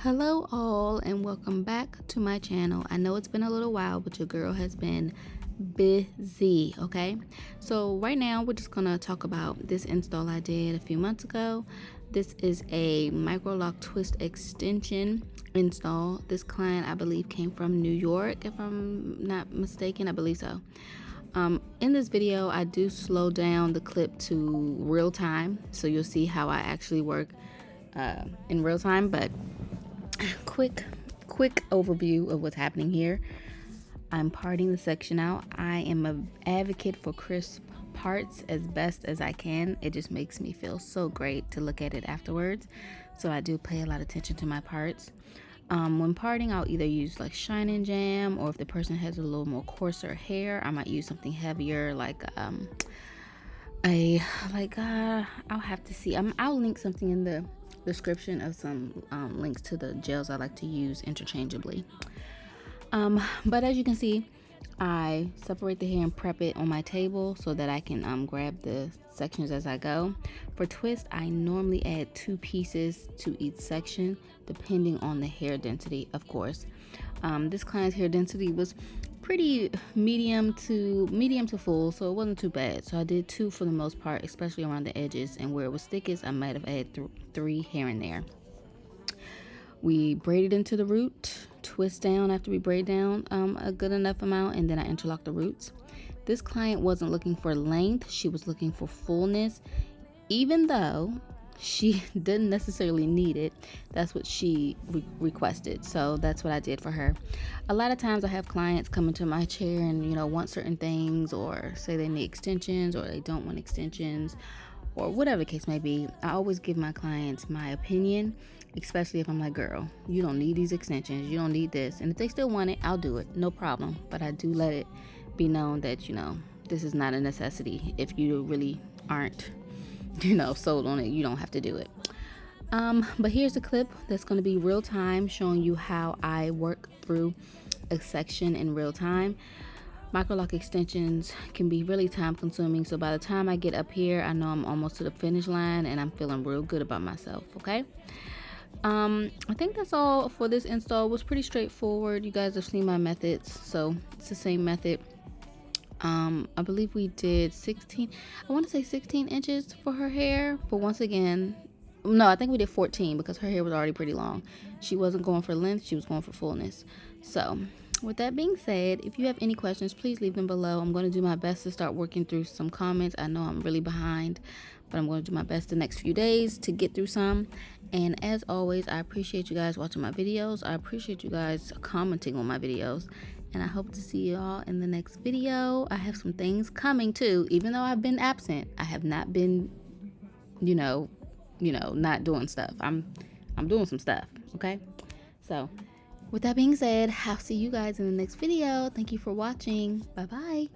Hello all and welcome back to my channel. I know it's been a little while, but your girl has been busy. Okay, so right now we're just gonna talk about this install I did a few months ago. This is a Microlock twist extension install. This client, I believe, came from New York, if I'm not mistaken. I believe so. In this video I do slow down the clip to real time, so you'll see how I actually work in real time, but quick overview of what's happening here. I'm parting the section out. I am an advocate for crisp parts as best as I can. It just makes me feel so great to look at it afterwards, so I do pay a lot of attention to my parts. When parting, I'll either use like shine and jam, or if the person has a little more coarser hair, I might use something heavier like I'll have to see. I'll link something in the description of some links to the gels I like to use interchangeably. But as you can see, I separate the hair and prep it on my table so that I can grab the sections as I go. For twist, I normally add 2 pieces to each section depending on the hair density, of course. This client's hair density was pretty medium to full, so it wasn't too bad. So I did 2 for the most part, especially around the edges, and where it was thickest I might have added 3 here and there. We braided into the root, twist down after we braid down a good enough amount, and then I interlock the roots. This client wasn't looking for length, she was looking for fullness, even though she didn't necessarily need it. That's what she requested, so that's what I did for her. A lot of times I have clients come into my chair and want certain things, or say they need extensions or they don't want extensions, or whatever the case may be. I always give my clients my opinion, especially if I'm like, girl, you don't need these extensions, you don't need this. And if they still want it, I'll do it, no problem. But I do let it be known that this is not a necessity. If you really aren't sold on it, you don't have to do it. But here's a clip that's going to be real time, showing you how I work through a section in real time. Microlock extensions can be really time consuming, so by the time I get up here, I know I'm almost to the finish line and I'm feeling real good about myself. Okay, I think that's all for this install. It was pretty straightforward. You guys have seen my methods, so it's the same method. I believe we did 16 inches for her hair, but once again, no, I think we did 14 because her hair was already pretty long. She wasn't going for length, she was going for fullness. So with that being said, if you have any questions, please leave them below. I'm going to do my best to start working through some comments. I know I'm really behind, but I'm going to do my best the next few days to get through some. And as always, I appreciate you guys watching my videos. I appreciate you guys commenting on my videos, and I hope to see you all in the next video. I have some things coming too. Even though I've been absent, I have not been not doing stuff. I'm doing some stuff. Okay, so with that being said, I'll see you guys in the next video. Thank you for watching. Bye bye.